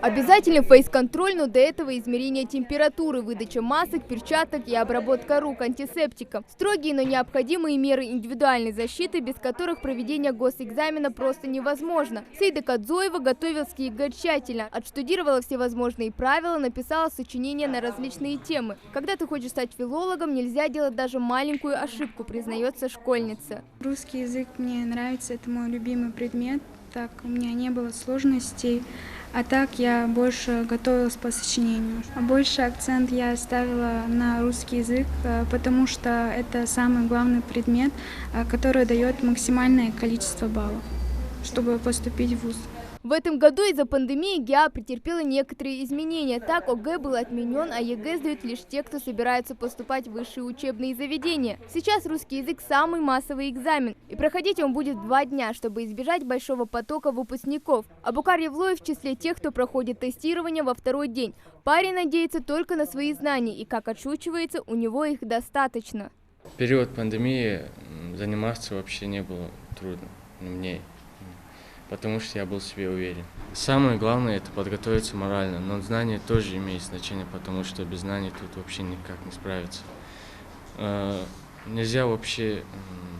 Обязательный фейс-контроль, но до этого измерение температуры, выдача масок, перчаток и обработка рук антисептиком. Строгие, но необходимые меры индивидуальной защиты, без которых проведение госэкзамена просто невозможно. Саида Кадзоева готовилась к ЕГЭ тщательно, отштудировала все возможные правила, написала сочинения на различные темы. Когда ты хочешь стать филологом, нельзя делать даже маленькую ошибку, признается школьница. Русский язык мне нравится, это мой любимый предмет, так у меня не было сложностей. А так я больше готовилась по сочинению. А больше акцент я ставила на русский язык, потому что это самый главный предмет, который дает максимальное количество баллов, чтобы поступить в вуз. В этом году из-за пандемии ГИА претерпела некоторые изменения. Так, ОГЭ был отменен, а ЕГЭ сдают лишь те, кто собирается поступать в высшие учебные заведения. Сейчас русский язык – самый массовый экзамен. И проходить он будет 2 дня, чтобы избежать большого потока выпускников. Абукар Евлоев в числе тех, кто проходит тестирование во 2-й день. Парень надеется только на свои знания, и, как отшучивается, у него их достаточно. В период пандемии заниматься вообще не было трудно мне. Потому что я был в себе уверен. Самое главное – это подготовиться морально, но знания тоже имеют значение, потому что без знаний тут вообще никак не справиться. Нельзя вообще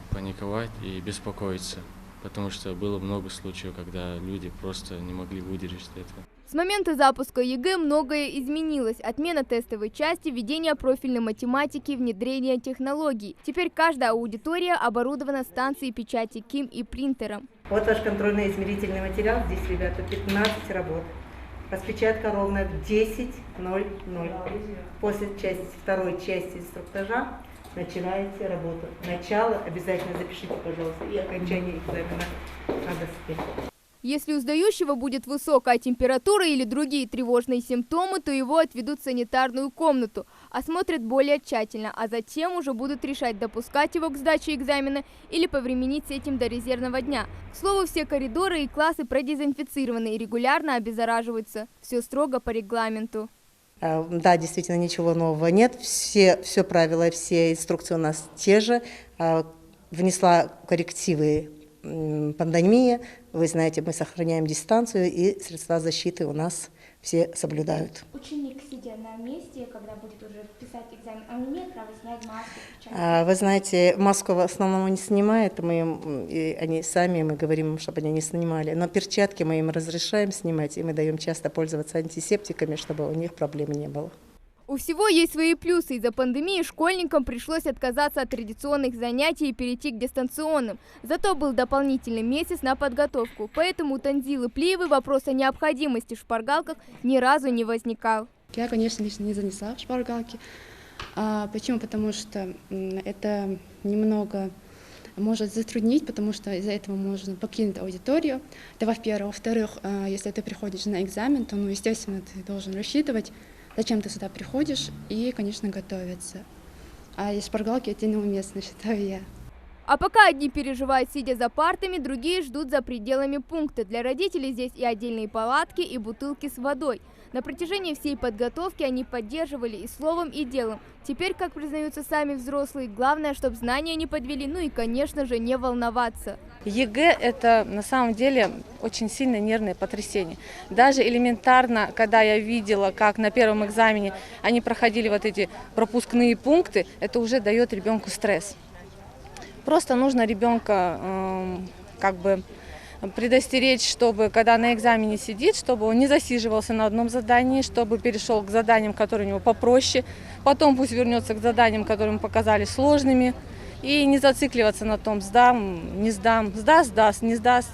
паниковать и беспокоиться, потому что было много случаев, когда люди просто не могли выдержать этого. С момента запуска ЕГЭ многое изменилось. Отмена тестовой части, введение профильной математики, внедрение технологий. Теперь каждая аудитория оборудована станцией печати КИМ и принтером. Вот ваш контрольно-измерительный материал. Здесь, ребята, 15 работ. Распечатка ровно в 10:00. После второй части инструктажа начинаете работу. Начало обязательно запишите, пожалуйста, и окончание экзамена надо спеть. Если у сдающего будет высокая температура или другие тревожные симптомы, то его отведут в санитарную комнату, осмотрят более тщательно, а затем уже будут решать, допускать его к сдаче экзамена или повременить с этим до резервного дня. К слову, все коридоры и классы продезинфицированы и регулярно обеззараживаются. Все строго по регламенту. Да, действительно, ничего нового нет. Все правила, все инструкции у нас те же. Внесла коррективы пандемия. Вы знаете, мы сохраняем дистанцию, и средства защиты у нас все соблюдают. Ученик, сидя на месте, когда будет уже писать экзамен, он имеет право снять маску? Вы знаете, маску в основном не снимают, они сами, мы говорим им, чтобы они не снимали. Но перчатки мы им разрешаем снимать, и мы даем часто пользоваться антисептиками, чтобы у них проблем не было. У всего есть свои плюсы. Из-за пандемии школьникам пришлось отказаться от традиционных занятий и перейти к дистанционным. Зато был дополнительный месяц на подготовку. Поэтому у Танзилы Плиевой вопрос о необходимости в шпаргалках ни разу не возникал. Я, конечно, лично не занесла в шпаргалки. Почему? Потому что это немного может затруднить, потому что из-за этого можно покинуть аудиторию. Это во-первых. Во-вторых, если ты приходишь на экзамен, то, естественно, ты должен рассчитывать, зачем ты сюда приходишь, и, конечно, готовиться. А из шпаргалки это неуместно, считаю я. А пока одни переживают, сидя за партами, другие ждут за пределами пункта. Для родителей здесь и отдельные палатки, и бутылки с водой. На протяжении всей подготовки они поддерживали и словом, и делом. Теперь, как признаются сами взрослые, главное, чтобы знания не подвели, ну и, конечно же, не волноваться. ЕГЭ – это на самом деле очень сильное нервное потрясение. Даже элементарно, когда я видела, как на первом экзамене они проходили вот эти пропускные пункты, это уже дает ребенку стресс. Просто нужно ребенка предостеречь, чтобы, когда на экзамене сидит, чтобы он не засиживался на одном задании, чтобы перешел к заданиям, которые у него попроще, потом пусть вернется к заданиям, которые ему показали сложными, и не зацикливаться на том, сдам, не сдам, сдаст, не сдаст,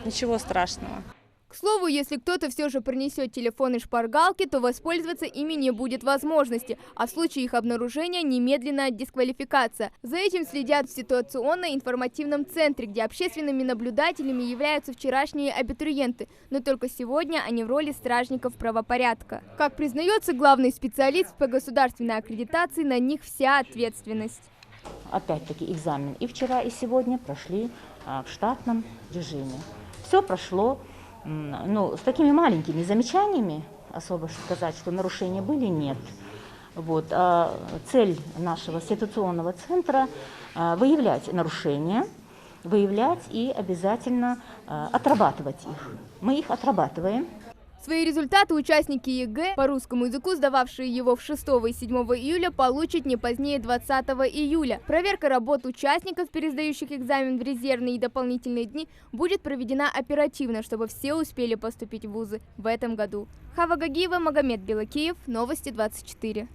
ничего страшного. К слову, если кто-то все же принесет телефон и шпаргалки, то воспользоваться ими не будет возможности, а в случае их обнаружения немедленная дисквалификация. За этим следят в ситуационно-информативном центре, где общественными наблюдателями являются вчерашние абитуриенты, но только сегодня они в роли стражников правопорядка. Как признается главный специалист по государственной аккредитации, на них вся ответственность. Опять-таки экзамен и вчера, и сегодня прошли в штатном режиме. Все прошло. С такими маленькими замечаниями, особо сказать, что нарушения были, нет. Цель нашего ситуационного центра – выявлять нарушения, выявлять и обязательно отрабатывать их. Мы их отрабатываем. Свои результаты участники ЕГЭ по русскому языку, сдававшие его в 6 и 7 июля, получат не позднее 20 июля. Проверка работ участников, пересдающих экзамен в резервные и дополнительные дни, будет проведена оперативно, чтобы все успели поступить в вузы в этом году. Хава Гагиева, Магомед Белокеев, Новости 24.